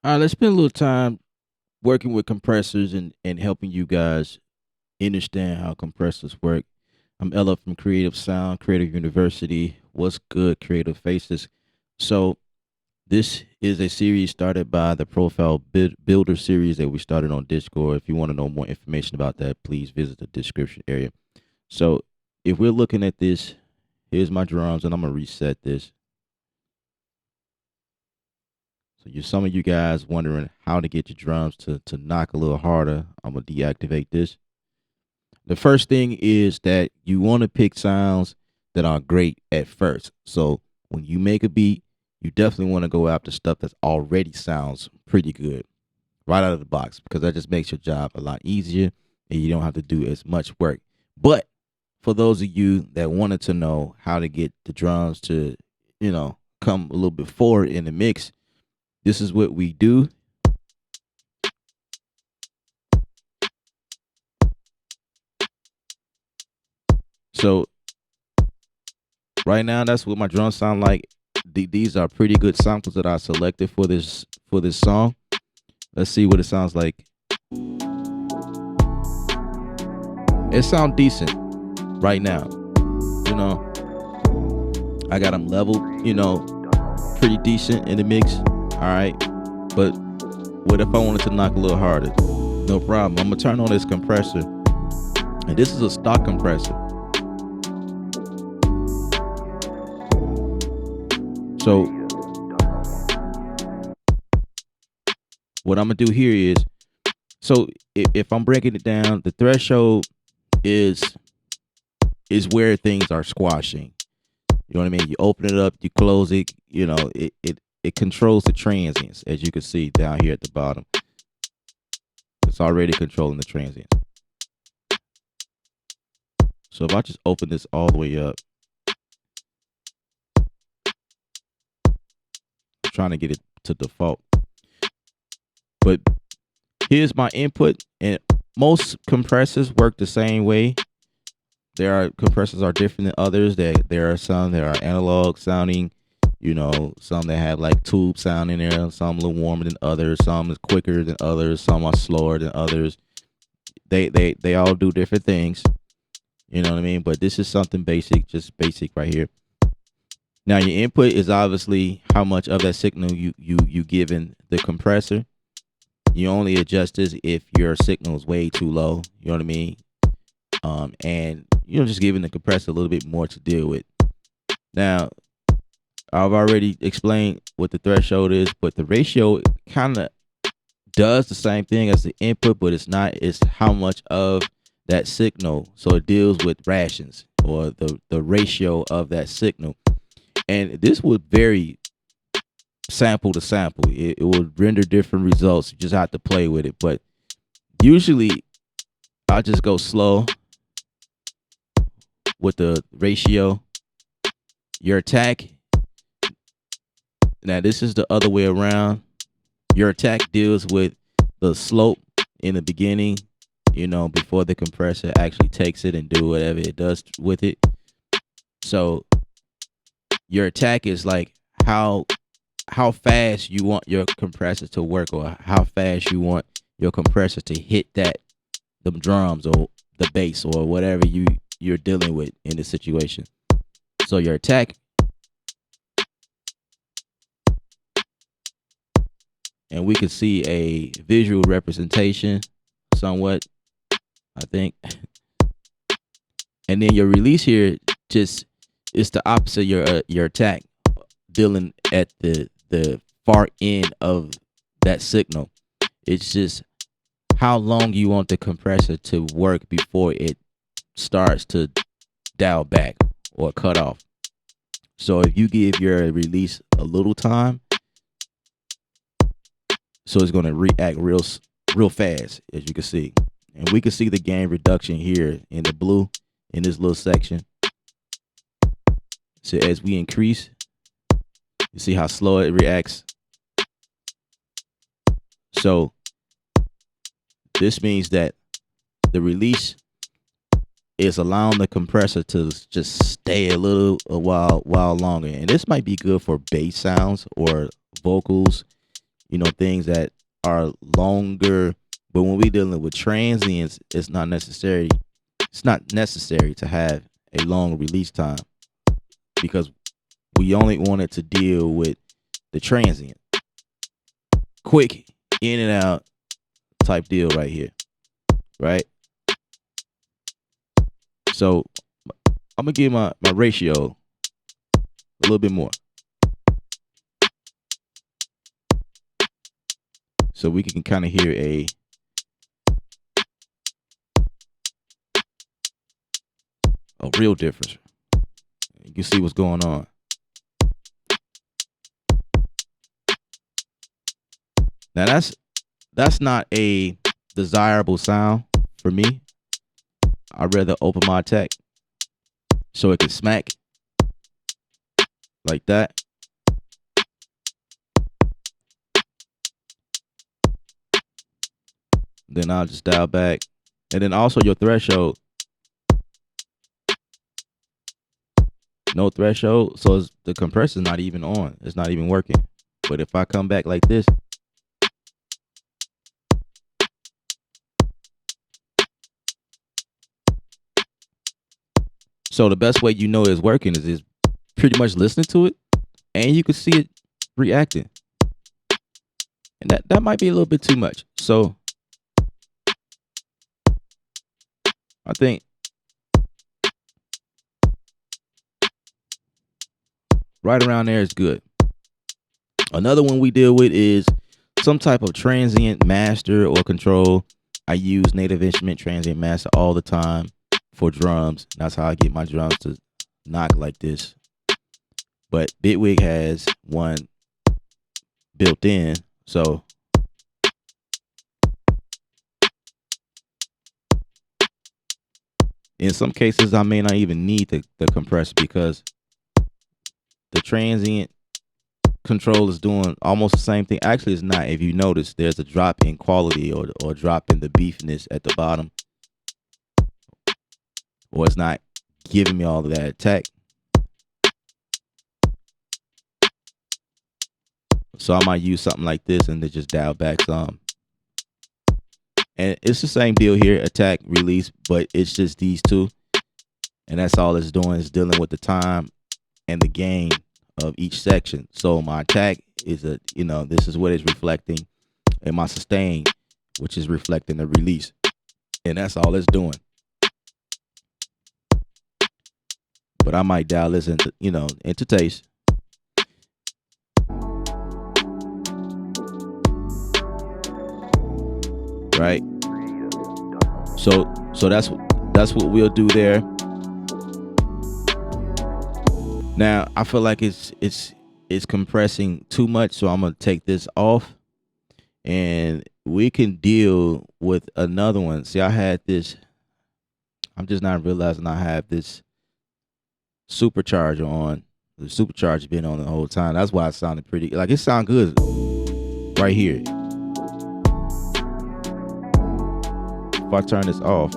All right, let's spend a little time working with compressors and helping you guys understand how compressors work. I'm Ella from Creative Sound, Creative University. What's good, Creative Faces? So, this is a series started by the Profile Builder series that we started on Discord. If you want to know more information about that, please visit the description area. So, if we're looking at this, here's my drums, and I'm going to reset this. So you some of you guys wondering how to get your drums to knock a little harder. I'm gonna deactivate this. The first thing is that you want to pick sounds that are great at first. So when you make a beat, you definitely want to go after stuff that already sounds pretty good right out of the box because that just makes your job a lot easier and you don't have to do as much work. But for those of you that wanted to know how to get the drums to, come a little bit forward in the mix, this is what we do. So right now, that's what my drums sound like. These are pretty good samples that I selected for this song. Let's see what it sounds like. It sounds decent right now. You know, I got them leveled. Pretty decent in the mix. All right, but what if I wanted to knock a little harder? No problem. I'm gonna turn on this compressor, and this is a stock compressor. So what I'm gonna do here is, so if I'm breaking it down, the threshold is where things are squashing. You know what I mean? You open it up, you close it. It controls the transients, as you can see down here at the bottom. It's already controlling the transient. So if I just open this all the way up, I'm trying to get it to default. But here's my input, and most compressors work the same way. Compressors are different than others. There are some that are analog sounding, some that have like tube sound in there, some a little warmer than others, some is quicker than others, some are slower than others. They all do different things. You know what I mean? But this is something basic, just basic right here. Now your input is obviously how much of that signal you given the compressor. You only adjust this if your signal is way too low. You know what I mean? And just giving the compressor a little bit more to deal with. Now, I've already explained what the threshold is, but the ratio kind of does the same thing as the input, but it's not. It's how much of that signal. So it deals with rations or the ratio of that signal. And this would vary sample to sample. It will render different results. You just have to play with it. But usually, I'll just go slow with the ratio. Your attack. Now, this is the other way around. Your attack deals with the slope in the beginning, before the compressor actually takes it and do whatever it does with it. So your attack is like how fast you want your compressor to work, or how fast you want your compressor to hit the drums or the bass or whatever you're dealing with in the situation. So your attack, and we can see a visual representation somewhat, I think. And then your release here just is the opposite of your attack, dealing at the far end of that signal. It's just how long you want the compressor to work before it starts to dial back or cut off. So if you give your release a little time, so it's going to react real fast, as you can see. And we can see the gain reduction here in the blue in this little section. So as we increase, you see how slow it reacts. So this means that the release is allowing the compressor to just stay a while longer. And this might be good for bass sounds or vocals, things that are longer. But when we dealing with transients, it's not necessary. It's not necessary to have a long release time because we only wanted to deal with the transient, quick in and out type deal right here, right? So I'm gonna give my ratio a little bit more so we can kind of hear a real difference. You can see what's going on. Now that's not a desirable sound for me. I'd rather open my attack so it can smack like that. Then I'll just dial back. And then also your threshold. No threshold. So the compressor's not even on. It's not even working. But if I come back like this, so the best way you know it's working is pretty much listening to it and you can see it reacting. And that might be a little bit too much. So I think right around there is good. Another one we deal with is some type of transient master or control. I use Native Instrument Transient Master all the time for drums. That's how I get my drums to knock like this. But Bitwig has one built in. So in some cases, I may not even need the compressor because the transient control is doing almost the same thing. Actually, it's not. If you notice, there's a drop in quality or drop in the beefiness at the bottom, or it's not giving me all of that attack. So I might use something like this and then just dial back some. And it's the same deal here, attack, release, but it's just these two. And that's all it's doing is dealing with the time and the gain of each section. So my attack is this is what it's reflecting, and my sustain, which is reflecting the release. And that's all it's doing. But I might dial this into taste. Right. So that's what we'll do there. Now I feel like it's compressing too much, so I'm gonna take this off, and we can deal with another one. See, I had this. I'm just not realizing I have this supercharger on. The supercharger been on the whole time. That's why it sounded pretty. Like it sound good right here. If I turn this off,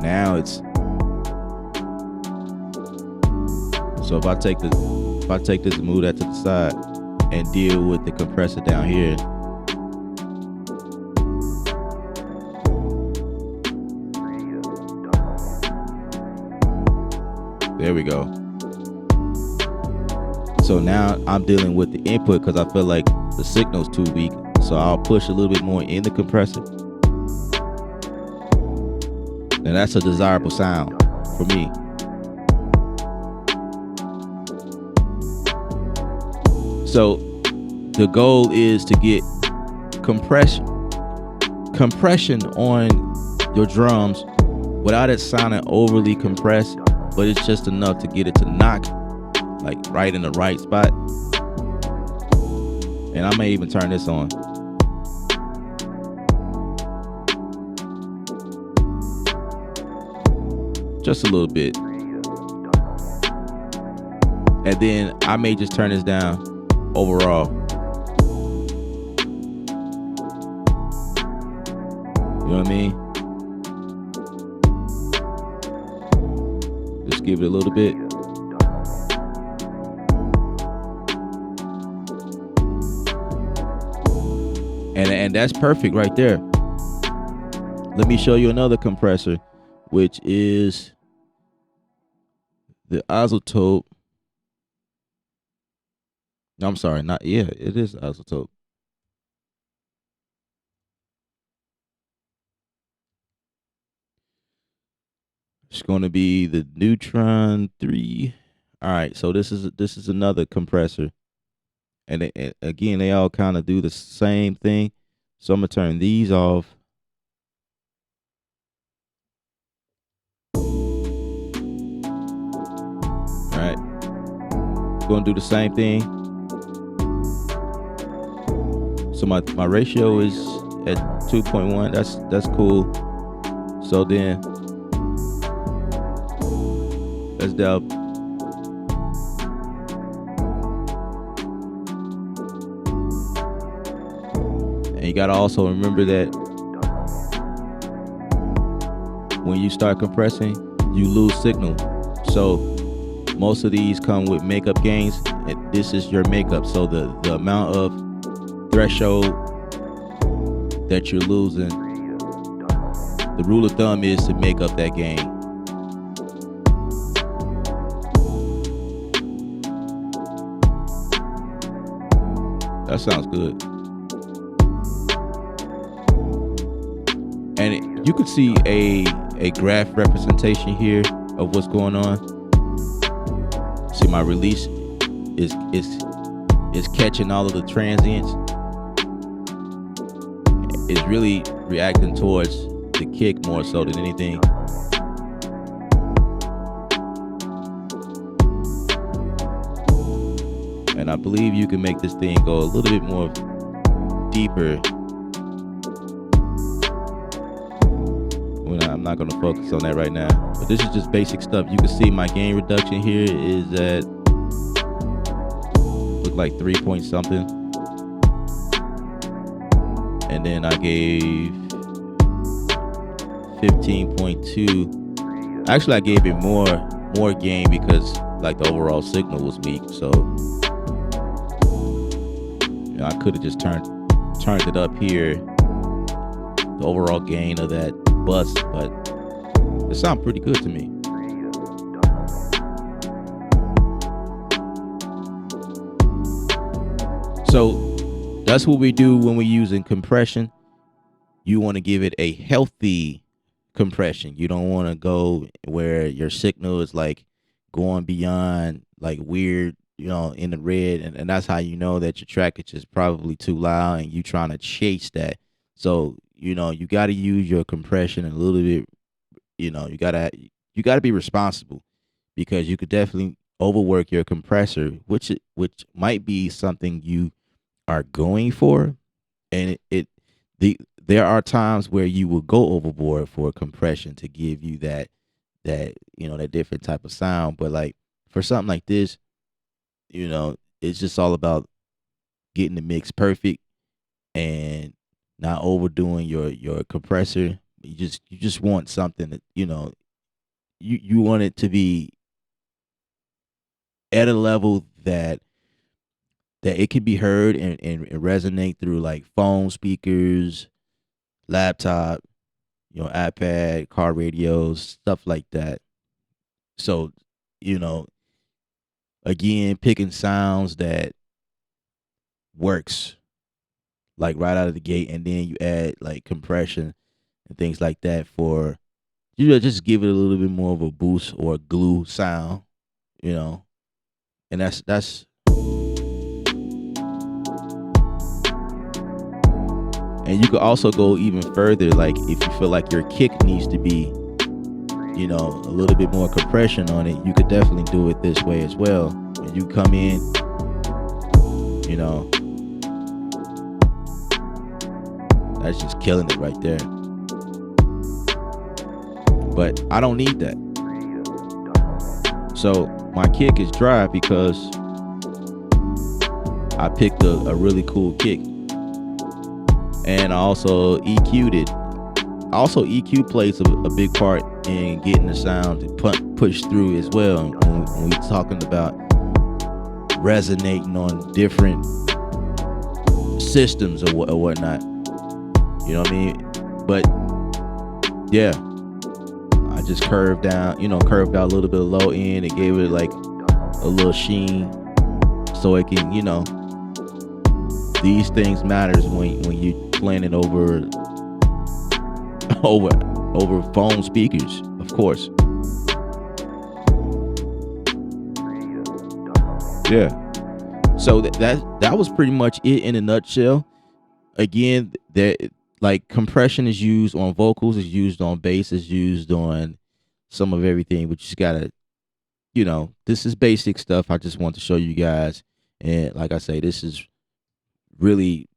now it's. So if I take this and move that to the side and deal with the compressor down here. There we go. So now I'm dealing with the input because I feel like the signal's too weak. So I'll push a little bit more in the compressor. And that's a desirable sound for me. So the goal is to get compression on your drums without it sounding overly compressed, but it's just enough to get it to knock like right in the right spot. And I may even turn this on. Just a little bit. And then I may just turn this down overall. You know what I mean? Just give it a little bit. And that's perfect right there. Let me show you another compressor, which is the isotope. I'm sorry, not it is isotope. It's going to be the Neutron 3. All right, so this is another compressor, and again, they all kind of do the same thing. So I'm gonna turn these off. All right, going to do the same thing. So my ratio is at 2.1. That's cool. So then let's dial. And you gotta also remember that when you start compressing, you lose signal. So most of these come with makeup gains, and this is your makeup. So the amount of threshold that you're losing, the rule of thumb is to make up that gain. That sounds good. And you can see a graph representation here of what's going on. See, my release is catching all of the transients. It's really reacting towards the kick more so than anything. And I believe you can make this thing go a little bit more deeper. I'm not going to focus on that right now, but this is just basic stuff. You can see my gain reduction here is at look like 3 point something, and then I gave 15.2. Actually, I gave it more gain because like the overall signal was weak, so I could have just turned it up here, the overall gain of that bus, but it sounds pretty good to me. So that's what we do when we're using compression. You want to give it a healthy compression. You don't want to go where your signal is like going beyond like weird, in the red, and that's how you know that your trackage is probably too loud and you trying to chase that. So you got to use your compression a little bit. You got to be responsible, because you could definitely overwork your compressor, which might be something you are going for, and there are times where you will go overboard for compression to give you that different type of sound. But like for something like this, it's just all about getting the mix perfect and not overdoing your compressor. You just want something that you want it to be at a level that it can be heard and resonate through like phone speakers, laptop, iPad, car radios, stuff like that. So, again, picking sounds that works like right out of the gate, and then you add like compression and things like that for just give it a little bit more of a boost or a glue sound, and that's and you could also go even further. Like if you feel like your kick needs to be, a little bit more compression on it, you could definitely do it this way as well. When you come in, that's just killing it right there. But I don't need that. So my kick is dry because I picked a really cool kick. And I also EQ'd it. Also, EQ plays a big part in getting the sound to push through as well. When we're talking about resonating on different systems or whatnot. You know what I mean? But yeah, I just curved down, curved out a little bit of low end. It gave it like a little sheen, so it can, these things matters when you playing it over over over phone speakers, of course. Yeah. So that was pretty much it in a nutshell. Again, that like compression is used on vocals, is used on bass, is used on some of everything, but you just gotta, this is basic stuff. I just want to show you guys, and like I say, this is really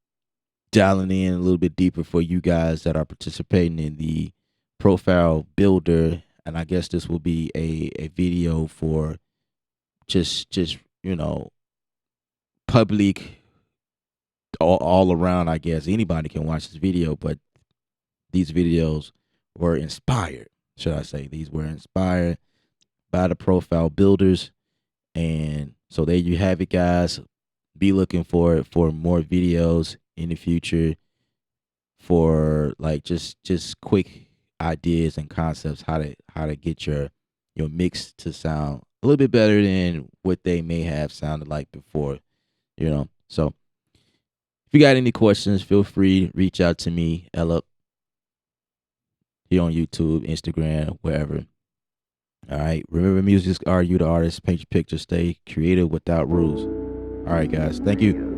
dialing in a little bit deeper for you guys that are participating in the profile builder. And I guess this will be a video for just public, all around. I guess anybody can watch this video, but these videos were inspired, should I say. These were inspired by the profile builders. And so there you have it, guys. Be looking for it for more videos in the future, for like just quick ideas and concepts, how to get your mix to sound a little bit better than what they may have sounded like before. So if you got any questions, feel free to reach out to me, Ella, here on YouTube, Instagram, wherever. All right. Remember, music are you the artist. Paint your picture. Stay creative without rules. All right, guys. Thank you.